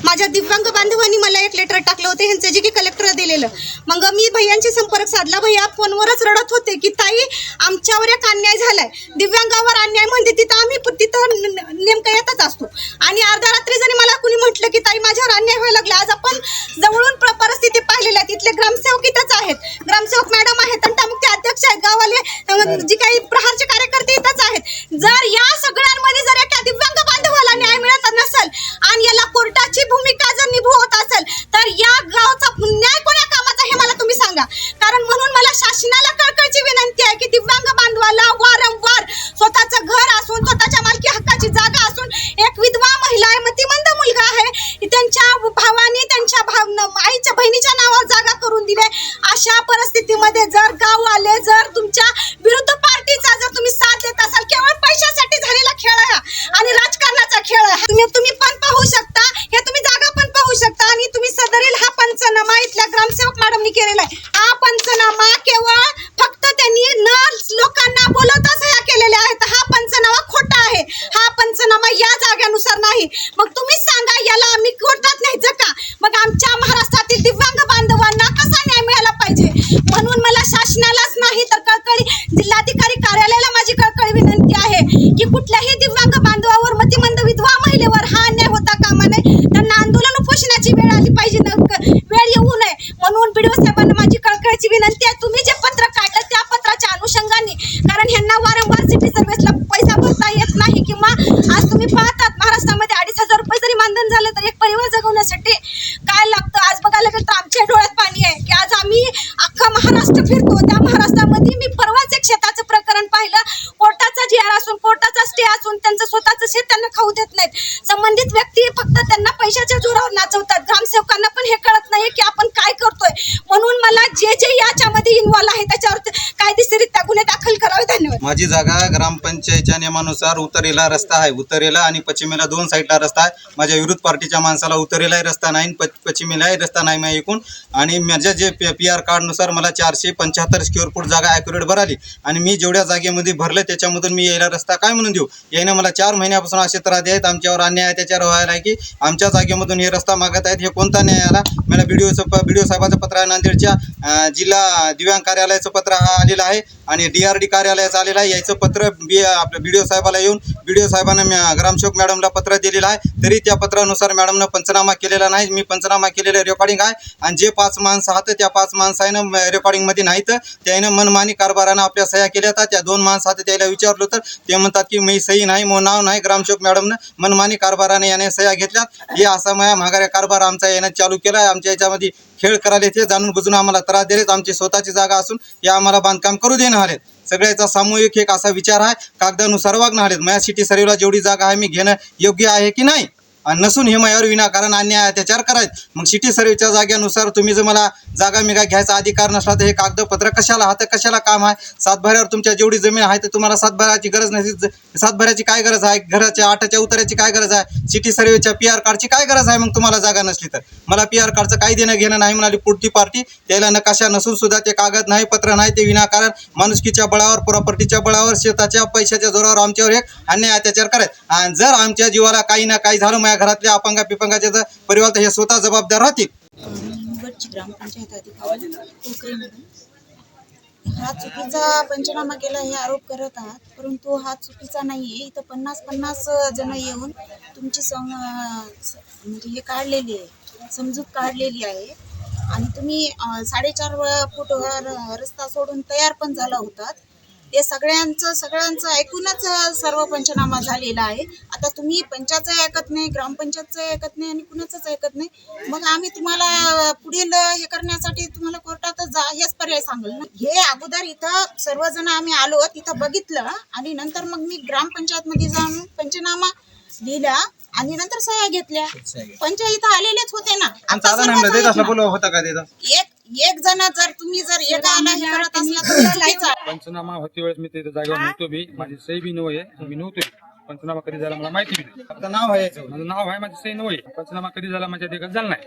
माझ्या दिव्यांग बांधवांनी मला एक लेटर टाकलं होतं ह्यांचं जे की कलेक्टर दिलेलं. मग मी भैयांशी संपर्क साधला. भैया फोनवरच रडत होते की ताई आमच्यावर एक अन्याय झालाय, दिव्यांगावर अन्याय म्हणजे तिथं आम्ही तिथं नेमकं येतच असतो. आणि अर्ध्या रात्री जरी मला कुणी म्हटलं की ताई माझ्यावर अन्याय व्हायला लागला, आज आपण जवळून परिस्थिती पाहिलेली आहे. तिथले ग्रामसेवक इथंच आहेत, ग्रामसेवक मॅडम आहेत, तंटामुक्ती अध्यक्ष आहेत, गावाले जी काही प्रहारचे कार्यकर्ते इथंच आहेत. जर या सगळ्यांमध्ये जर एका दिव्यांग बांधवाला न्याय मिळत नसेल आणि याला कोर्टाची भूमिका जर निभवत असेल तर या गावचा न्याय कोण्या कामाचा हे मला तुम्ही सांगा. कारण म्हणून मला शासनाला कळकळीची विनंती आहे की दिव्यांग बांधवाला वारंवार स्वतःचं घर असून, स्वतःच्या मालकी हक्काची जागा असून, एक विधवा महिला आहे, मतिमंद मुलगा आहे, त्यांच्या भावाने त्यांच्या आईच्या बहिणीच्या नावावर जागा करून दिले. अशा परिस्थितीमध्ये जर गाववाले जर तुमच्या विरुद्ध पार्टीचा जर तुम्ही साथ देत असाल, केवळ पैशासाठी झालेला खेळ आहे आणि राजकारणाचा खेळ आहे. तुम्ही पण पाहू शकता, हे तुम्ही जागा पण पाहू शकता आणि तुम्ही सदरील हा पंचनामा इथल्या ग्रामसेवक मॅडमनी केलेला आहे. हा पंचनामा केवळ फक्त त्यांनी न लोकांना बोलवता सह्या केलेल्या आहेत. हा पंचनामा खोटा आहे. हा पंचनामा या जागेनुसार नाही. मग तुम्ही सांगा याला आम्ही कोर्टात न्यायचं का? मग आमच्या महाराष्ट्रातील दिव्यांग बांधवांना कसा न्याय मिळाला पाहिजे? म्हणून मला शासनालाच नाही तर कळकळी जिल्हाधिकारी कार्यालयाला माझी कळकळी विनंती आहे की कुठल्याही दिव्यांग बांधवावर, मतिमंद विधवा महिलेवर हा अन्याय होता कामा नये. त्यांना आंदोलन उपोषणाची वेळ आली पाहिजे, वेळ येऊ नये. म्हणून बीडीओ साहेबांना माझी कळकळीची विनंती आहे, तुम्ही जे पत्र काढलं त्या पत्राच्या अनुषंगाने, कारण ह्यांना वारंवार सिटी सर्व्हिसला पैसा भरता येत नाही किंवा आज तुम्ही पाहतात महाराष्ट्रामध्ये 2,500 रुपये जरी मानधन झालं तर एक परिवार जगवण्यासाठी काय लागतं. आज बघायला गेलं तर आमच्या डोळ्यात पाणी आहे की आज आम्ही अख्खा महाराष्ट्र फिरतो. त्या महाराष्ट्रामध्ये मी परवाच एक शेताचं प्रकरण पाहिलं. कोर्टाचा जी आर असून, कोर्टाचा स्टे असून त्यांचं स्वतःचं शेत त्यांना खाऊ देत नाहीत. संबंधित व्यक्ती फक्त त्यांना पैशाच्या जोरावर नाचवतात. ग्रामसेवकांना पण हे कळत नाही की आपण काय करतोय. म्हणून मला जे जे याच्यामध्ये इन्व्हॉल्व आहे त्याच्यावर कायदेशीररित्या गुन्हे दाखल करावे. धन्यवाद. माझी जागा ग्रामपंचायतच्या नियमानुसार उत्तरेला रस्ता आहे, उत्तरेला आणि पश्चिमेला 2 साईडला रस्ता आहे. माझ्या विरोध पार्टीच्या माणसाला उत्तरेलाही रस्ता नाही, पश्चिमेलाही रस्ता नाही माझ्या एकूण. आणि माझ्या जे PR कार्डनुसार मला 475 स्क्वेअर फूट जागा ॲक्युरेट भराली आणि मी जेवढ्या जागेमध्ये भरलं त्याच्यामधून मी यायला रस्ता काय म्हणून देऊ? याने मला 4 महिन्यापासून असे त्रास आहेत. आमच्यावर अन्याय आहे, त्याच्यावर व्हायला आहे की आमच्या जागेमधून हे रस्ता मागत आहेत. हे कोणता न्याय आला? मला BDO साहेबाचं पत्र आहे, नांदेडच्या जिल्हा दिव्यांग कार्यालयाचं पत्र आलेलं आहे आणि DRD कार्यालयाचं आलेलं आहे. याचं पत्र आपल्या BDO साहेबाला येऊन BDO साहेबांना ग्रामसेवक मॅडमला पत्र दिलेलं आहे. तरी त्या पत्रानुसार मॅडमनं पंचनामा केलेला नाही. मी पंचनामा केलेलं रेकॉर्डिंग आहे आणि जे 5 माणसं आहात त्या 5 माणसानं रेकॉर्डिंगमध्ये नाहीत. त्यानं मनमानी कारभारानं आपल्या सह्या केल्या होत्या. त्या 2 माणसं आहात त्याला विचारलं तर ते म्हणतात की मी सही नाही, मग नाव नाही. ग्रामसेवक मॅडमनं मनमानी कारभाराने याने सह्या घेतल्यात. हे असा महागाऱ्या कारभार आमचा यानं चालू केला आहे. आमच्या याच्यामध्ये खेळ करायला ते जाणून बुजून आम्हाला त्रास दिलेत. आमची स्वतःची जागा असून हे आम्हाला बांधकाम करू देणार आहेत. सगळ्याचा सामूहिक एक असा विचार आहे, कागदानुसार वागणार आहेत. माझ्या सिटी सर्व्हिसला जेवढी जागा आहे मी घेणं योग्य आहे की नाही? आणि नसून हे माझ्यावर विनाकारण अन्याय अत्याचार करायचं. मग सिटी सर्व्हिसच्या जागेनुसार तुम्ही जर मला जागा मिगा घ्यायचा अधिकार नसला तर हे कागदपत्र कशाला? हात कशाला काम आहे? सातबाऱ्यावर तुमच्या जेवढी जमीन आहे तर तुम्हाला सातबाऱ्याची गरज नाही. सातबाऱ्याची काय गरज आहे? घराच्या 8च्या उतार्याची काय गरज आहे? सिटी सर्व्हिसच्या PR कार्डची काय गरज आहे? मग तुम्हाला जागा नसली तर मला PR कार्डचं काही देणं घेणं नाही म्हणाली पुढची पार्टी. त्याला नकाशा नसून सुद्धा ते कागद नाही, पत्र नाही, ते विनाकारण माणुसकीच्या बळावर, प्रॉपर्टीच्या बळावर, शेताच्या पैशाच्या जोरावर आमच्यावर एक अन्याय अत्याचार करायचं. आणि जर आमच्या जीवाला काही ना काही झालं, घरातल्या अपंगा पिपंगाच्या परिवार तर हे स्वतः जबाबदार राहतील. ग्रामपंचायत अधिकारी हा चुकीचा पंचनामा केला हे आरोप करत आहात, परंतु हा चुकीचा नाहीये. इथं 50 जण येऊन तुमची म्हणजे हे काढलेली आहे, समजूत काढलेली आहे आणि तुम्ही 4.5 फूट रस्ता सोडून तयार पण झाला होतात. ते सगळ्यांचं ऐकूनच सर्व पंचनामा झालेला आहे. आता तुम्ही पंचायतचं ऐकत नाही, ग्रामपंचायतचं ऐकत नाही आणि कुणाचंच ऐकत नाही. मग आम्ही तुम्हाला पुढील हे करण्यासाठी तुम्हाला कोर्टातच जा हेच पर्याय सांगेल ना. हे अगोदर इथं सर्वजण आम्ही आलो, तिथं बघितलं आणि नंतर मग मी ग्रामपंचायतमध्ये जाऊन पंचनामा लिहिला आणि नंतर सह्या घेतल्या. पंचायत आलेलेच होते ना. एक जण जर तुम्ही जर एकाला हे करत असला तर पंचनामा होती वेळेस मी तिथे जागेवर नव्हतो. माझी सही बी नव्हे, मी नव्हतो. पंचनामा कधी झाला मला माहिती बी नाही. नाव आहे, माझं नाव आहे, माझी सही नव्हे. पंचनामा कधी झाला माझ्या देखत झाला नाही.